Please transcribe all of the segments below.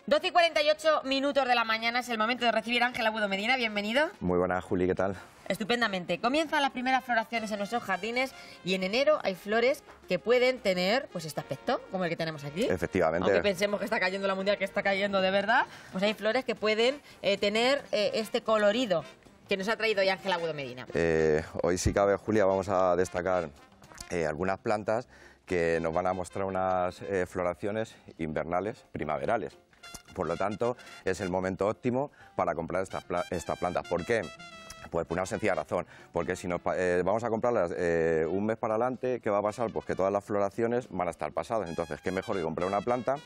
12:48 de la mañana es el momento de recibir a Ángel Agudo Medina. Bienvenido. Muy buenas, Juli, ¿qué tal? Estupendamente. Comienzan las primeras floraciones en nuestros jardines y en enero hay flores que pueden tener pues este aspecto, como el que tenemos aquí. Efectivamente. Aunque pensemos que está cayendo la mundial, que está cayendo de verdad, pues hay flores que pueden tener este colorido que nos ha traído hoy Ángel Agudo Medina. Hoy, si cabe, Julia, vamos a destacar algunas plantas que nos van a mostrar unas floraciones invernales, primaverales. Por lo tanto, es el momento óptimo para comprar estas plantas. ¿Por qué? Pues por una sencilla razón, porque si nos vamos a comprarlas un mes para adelante, ¿qué va a pasar? Pues que todas las floraciones van a estar pasadas. Entonces, ¿qué mejor que comprar una planta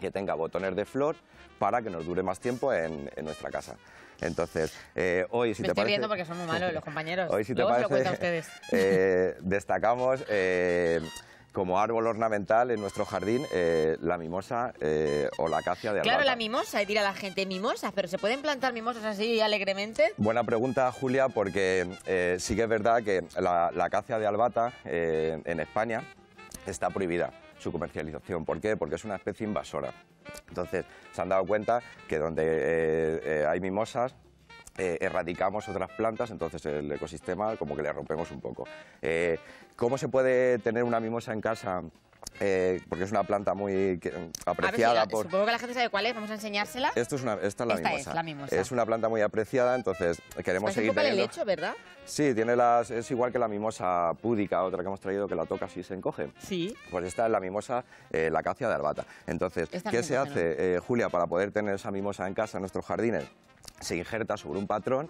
que tenga botones de flor para que nos dure más tiempo en nuestra casa? Entonces, hoy, si Me te estoy parece... riendo porque son muy malos los compañeros. Hoy, si te Luego se parece, lo cuento a ustedes. Destacamos... como árbol ornamental en nuestro jardín, la mimosa o la acacia de albata. Claro, la mimosa, y dirá la gente, mimosas, pero ¿se pueden plantar mimosas así alegremente? Buena pregunta, Julia, porque sí que es verdad que la acacia de albata en España está prohibida su comercialización. ¿Por qué? Porque es una especie invasora. Entonces, se han dado cuenta que donde hay mimosas, erradicamos otras plantas, entonces el ecosistema como que le rompemos un poco. ¿Cómo se puede tener una mimosa en casa? Porque es una planta muy apreciada. Supongo que la gente sabe cuál es, vamos a enseñársela. Esta es la mimosa. Es una planta muy apreciada, entonces queremos seguir teniendo... un poco el helecho, ¿verdad? Sí, es igual que la mimosa púdica, otra que hemos traído, que la tocas y se encoge. Sí. Pues esta es la mimosa, la acacia de albata. Entonces, ¿qué se hace, Julia, para poder tener esa mimosa en casa, en nuestros jardines? Se injerta sobre un patrón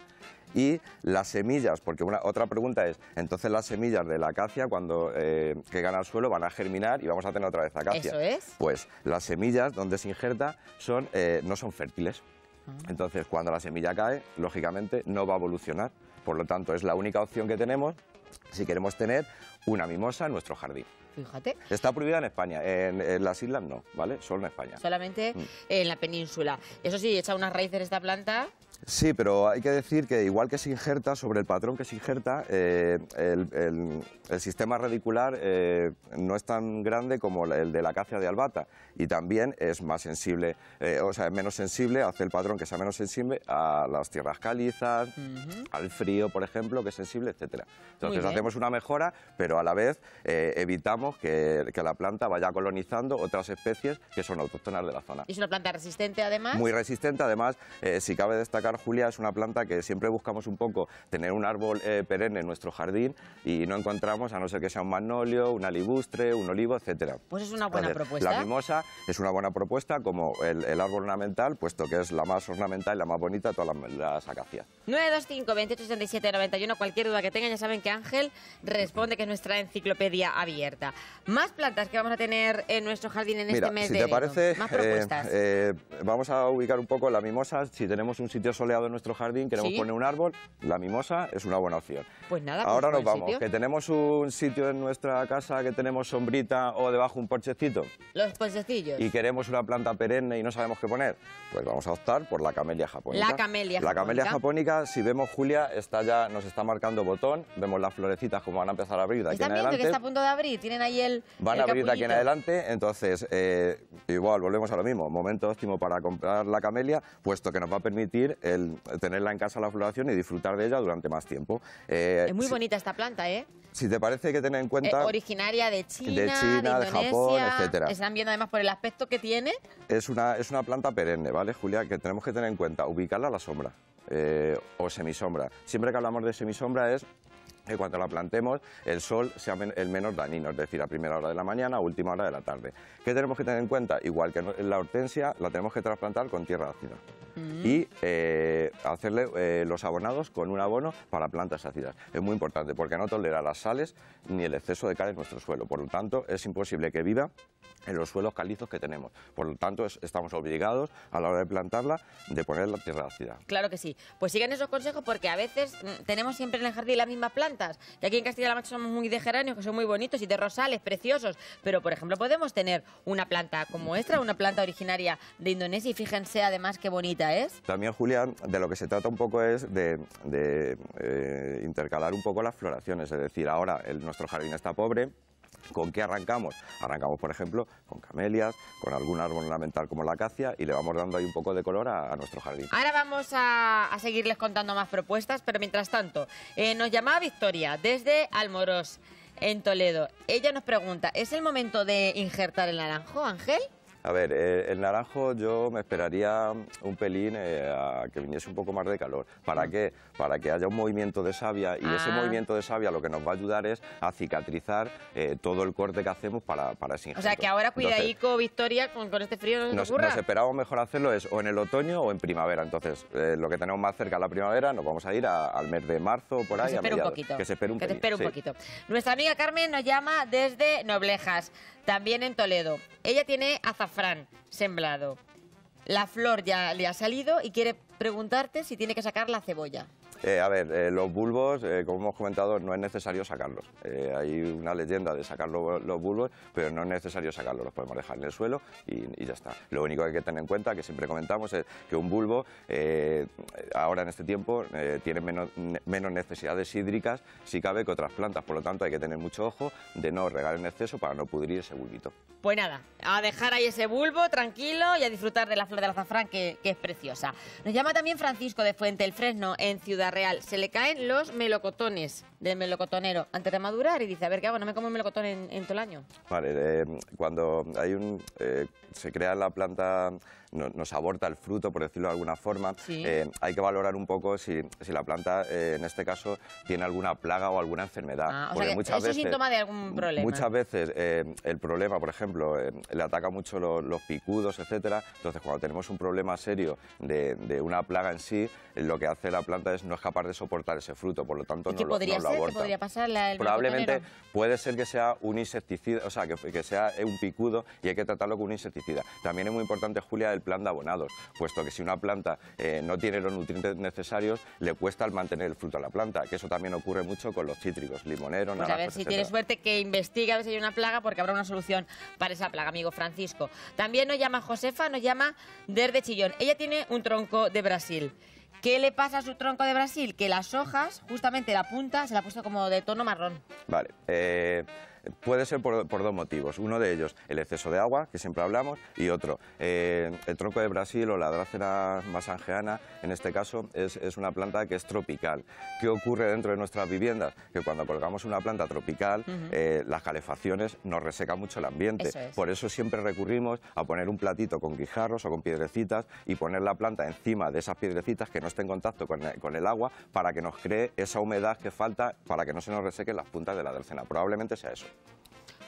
y las semillas, porque otra pregunta es, entonces las semillas de la acacia cuando caigan al suelo van a germinar y vamos a tener otra vez acacia. ¿Eso es? Pues las semillas donde se injerta no son fértiles. Entonces cuando la semilla cae, lógicamente no va a evolucionar. Por lo tanto, es la única opción que tenemos si queremos tener una mimosa en nuestro jardín. Fíjate. Está prohibida en España, en las islas no, ¿vale? Solo en España. Solamente en la península. Eso sí, echa unas raíces esta planta. Sí, pero hay que decir que igual que se injerta, sobre el patrón que se injerta, el sistema radicular no es tan grande como el de la acacia de albata y también es más sensible, o sea, es menos sensible, hace el patrón que sea menos sensible a las tierras calizas, al frío, por ejemplo, que es sensible, etcétera. Entonces hacemos una mejora, pero a la vez evitamos que la planta vaya colonizando otras especies que son autóctonas de la zona. ¿Es una planta resistente además? Muy resistente, además, si cabe destacar, Julia, es una planta que siempre buscamos un poco tener un árbol perenne en nuestro jardín y no encontramos, a no ser que sea un magnolio, un alibustre, un olivo, etcétera. Pues es una buena propuesta. La mimosa es una buena propuesta como el árbol ornamental, puesto que es la más ornamental y la más bonita de todas las acacias. 925 28 67 91, cualquier duda que tengan, ya saben que Ángel responde, que es nuestra enciclopedia abierta. Más plantas que vamos a tener en nuestro jardín en este mes de enero. Mira, si te parece, más propuestas. Vamos a ubicar un poco la mimosa. Si tenemos un sitio soleado en nuestro jardín, queremos poner un árbol, la mimosa es una buena opción. Pues nada, ahora pues nos vamos, que tenemos un sitio en nuestra casa que tenemos sombrita o debajo un porchecito. Los porchecillos. Y queremos una planta perenne y no sabemos qué poner, pues vamos a optar por la camelia japónica. La camelia japónica, si vemos, Julia, nos está marcando botón, vemos las florecitas como van a empezar a abrir de aquí en adelante. ¿Están viendo que está a punto de abrir? Tienen ahí van a abrir de aquí en adelante, entonces igual volvemos a lo mismo, momento óptimo para comprar la camelia, puesto que nos va a permitir tenerla en casa la floración y disfrutar de ella durante más tiempo. Es muy bonita esta planta, ¿eh? Si te parece, hay que tener en cuenta... originaria de China, de Japón, etcétera. Están viendo además por el aspecto que tiene. Es una planta perenne, ¿vale, Julia? Que tenemos que tener en cuenta, ubicarla a la sombra o semisombra. Siempre que hablamos de semisombra es que cuando la plantemos el sol sea el menos dañino, es decir, a primera hora de la mañana o última hora de la tarde. ¿Qué tenemos que tener en cuenta? Igual que la hortensia, la tenemos que trasplantar con tierra ácida y hacerle los abonados con un abono para plantas ácidas. Es muy importante porque no tolera las sales ni el exceso de cal en nuestro suelo, por lo tanto es imposible que viva en los suelos calizos que tenemos. Por lo tanto, estamos obligados a la hora de plantarla de poner la tierra ácida. Claro que sí. Pues sigan esos consejos porque a veces tenemos siempre en el jardín las mismas plantas. Y aquí en Castilla-La Mancha somos muy de geranios, que son muy bonitos, y de rosales preciosos. Pero, por ejemplo, podemos tener una planta como esta, una planta originaria de Indonesia, y fíjense además qué bonita es. También, Julián, de lo que se trata un poco es de intercalar un poco las floraciones. Es decir, ahora nuestro jardín está pobre, ¿Con qué arrancamos? Arrancamos, por ejemplo, con camelias, con algún árbol ornamental como la acacia y le vamos dando ahí un poco de color a nuestro jardín. Ahora vamos a seguirles contando más propuestas, pero mientras tanto, nos llamaba Victoria desde Almorós, en Toledo. Ella nos pregunta, ¿es el momento de injertar el naranjo, Ángel? A ver, el naranjo yo me esperaría un pelín a que viniese un poco más de calor. ¿Para qué? Para que haya un movimiento de savia y ese movimiento de savia lo que nos va a ayudar es a cicatrizar todo el corte que hacemos para ese injerto. O sea que ahora cuidadico, Victoria, con este frío no se ocurra. Nos esperamos mejor hacerlo es o en el otoño o en primavera. Entonces, lo que tenemos más cerca es la primavera, nos vamos a ir al mes de marzo por ahí. Que se espere un poquito. Que se espere un pelín. Que se espere un poquito. Nuestra amiga Carmen nos llama desde Noblejas, también en Toledo. Ella tiene azafrán sembrado. La flor ya le ha salido y quiere preguntarte si tiene que sacar la cebolla. A ver, los bulbos, como hemos comentado, no es necesario sacarlos. Hay una leyenda de sacar los bulbos, pero no es necesario sacarlos, los podemos dejar en el suelo y ya está. Lo único que hay que tener en cuenta, que siempre comentamos, es que un bulbo, ahora en este tiempo, tiene menos necesidades hídricas, si cabe, que otras plantas. Por lo tanto, hay que tener mucho ojo de no regar en exceso para no pudrir ese bulbito. Pues nada, a dejar ahí ese bulbo tranquilo y a disfrutar de la flor del azafrán, que es preciosa. Nos llama también Francisco de Fuente el Fresno, en Ciudad Real. Se le caen los melocotones del melocotonero antes de madurar y dice, a ver, ¿qué hago? ¿No me como un melocotón en todo el año? Vale, cuando hay se crea en la planta, nos aborta el fruto, por decirlo de alguna forma, sí. Hay que valorar un poco si la planta, en este caso, tiene alguna plaga o alguna enfermedad. O sea que eso es síntoma de algún problema. Muchas veces el problema, por ejemplo, le ataca mucho los picudos, etcétera. Entonces, cuando tenemos un problema serio de una plaga en sí, lo que hace la planta es no es capaz de soportar ese fruto, por lo tanto no lo aborta. ¿Qué podría pasar el Probablemente puede ser que sea un insecticida, o sea, que sea un picudo y hay que tratarlo con un insecticida. También es muy importante, Julia, el plan de abonados, puesto que si una planta no tiene los nutrientes necesarios, le cuesta el mantener el fruto a la planta, que eso también ocurre mucho con los cítricos, limoneros, naranjos, a ver si tiene suerte, que investigue a ver si hay una plaga, porque habrá una solución para esa plaga, amigo Francisco. También nos llama Josefa, nos llama desde Chillón. Ella tiene un tronco de Brasil. ¿Qué le pasa a su tronco de Brasil? Que las hojas, justamente la punta, se la ha puesto como de tono marrón. Vale, puede ser por dos motivos. Uno de ellos, el exceso de agua, que siempre hablamos, y otro, el tronco de Brasil o la Dracena masangeana, en este caso, es una planta que es tropical. ¿Qué ocurre dentro de nuestras viviendas? Que cuando colgamos una planta tropical, las calefacciones nos resecan mucho el ambiente. Eso es. Por eso siempre recurrimos a poner un platito con guijarros o con piedrecitas y poner la planta encima de esas piedrecitas que no esté en contacto con el agua para que nos cree esa humedad que falta para que no se nos resequen las puntas de la Dracena. Probablemente sea eso.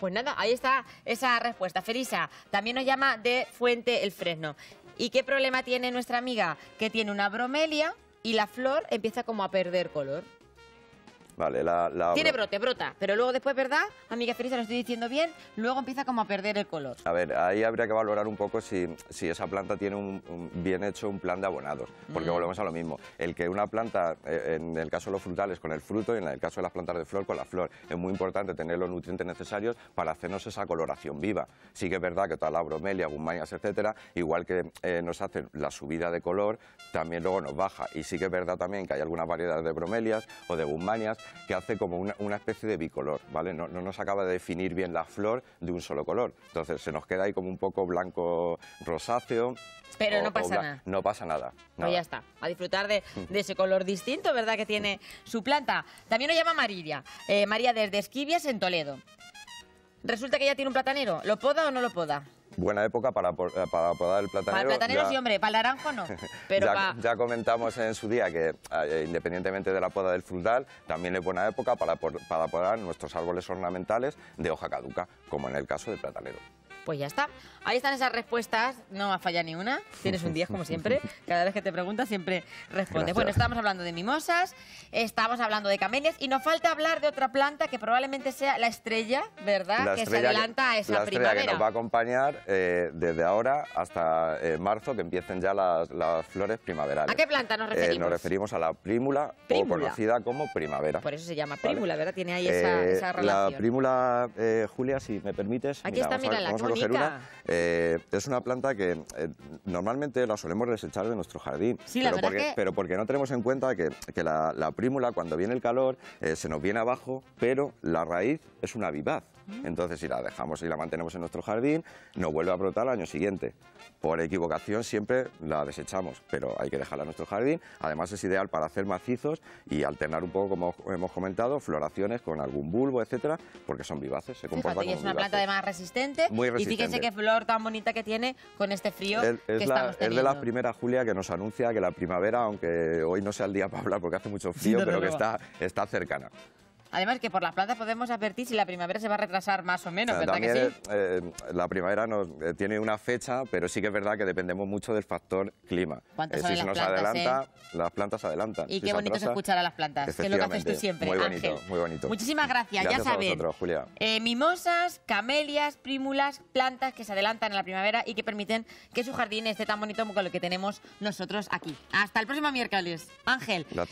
Pues nada, ahí está esa respuesta. Felisa también nos llama de Fuente el Fresno. ¿Y qué problema tiene nuestra amiga? Que tiene una bromelia y la flor empieza como a perder color. Vale, tiene brote, brota, pero luego después, ¿verdad? Amiga Felisa, lo estoy diciendo bien, luego empieza como a perder el color. A ver, ahí habría que valorar un poco si esa planta tiene bien hecho un plan de abonados, porque volvemos a lo mismo. El que una planta, en el caso de los frutales, con el fruto, y en el caso de las plantas de flor, con la flor, es muy importante tener los nutrientes necesarios para hacernos esa coloración viva. Sí que es verdad que toda la bromelia, guzmanias, etcétera, igual que nos hace la subida de color, también luego nos baja. Y sí que es verdad también que hay algunas variedades de bromelias o de guzmanias que hace como una especie de bicolor, ¿vale? No nos acaba de definir bien la flor de un solo color. Entonces se nos queda ahí como un poco blanco rosáceo. Pero no pasa nada. No pasa nada. Pues ya está, a disfrutar de ese color distinto, ¿verdad?, que tiene su planta. También nos llama María, María desde Esquivias, en Toledo. Resulta que ella tiene un platanero, ¿lo poda o no lo poda? Buena época para podar el platanero. Para el platanero ya, sí, hombre, para el naranjo no. Pero ya comentamos en su día que, independientemente de la poda del frutal, también es buena época para podar nuestros árboles ornamentales de hoja caduca, como en el caso del platanero. Pues ya está. Ahí están esas respuestas. No va a fallar ni una. Tienes un 10, como siempre. Cada vez que te preguntas, siempre respondes. Gracias. Bueno, estamos hablando de mimosas, estamos hablando de camelias y nos falta hablar de otra planta que probablemente sea la estrella, ¿verdad? Que se adelanta a esa primavera. La estrella que nos va a acompañar desde ahora hasta marzo, que empiecen ya las flores primaverales. ¿A qué planta nos referimos? Nos referimos a la prímula, o conocida como primavera. Por eso se llama prímula, ¿verdad? Tiene ahí esa relación. La prímula, Julia, si me permites. Aquí está, mira, la una. Es una planta que normalmente la solemos desechar de nuestro jardín, sí, pero porque no tenemos en cuenta que la prímula, cuando viene el calor, se nos viene abajo, pero la raíz es una vivaz. Entonces, si la dejamos y la mantenemos en nuestro jardín, nos vuelve a brotar al año siguiente. Por equivocación siempre la desechamos, pero hay que dejarla en nuestro jardín. Además, es ideal para hacer macizos y alternar un poco, como hemos comentado, floraciones con algún bulbo, etcétera, porque son vivaces, se comportan Fíjate, y como es una vivaces. planta además resistente. Muy Y fíjense resistente. qué flor tan bonita que tiene con este frío que Es estamos de teniendo. las primeras, Julia, que nos anuncia que la primavera, aunque hoy no sea el día para hablar porque hace mucho frío, desde pero que luego. está cercana. Además que por las plantas podemos advertir si la primavera se va a retrasar más o menos, ¿verdad que También sí? la primavera tiene una fecha, pero sí que es verdad que dependemos mucho del factor clima. ¿Cuántas Si son se las nos plantas, adelanta, las plantas adelantan. Y Si qué se bonito es atrasa, escuchar a las plantas, que es lo que haces tú efectivamente. siempre, Muy bonito, Ángel. muy bonito. Muchísimas gracias, Gracias ya a saben. vosotros, Julia. Mimosas, camelias, prímulas, plantas que se adelantan en la primavera y que permiten que su jardín esté tan bonito como lo que tenemos nosotros aquí. Hasta el próximo miércoles. Ángel. Gracias.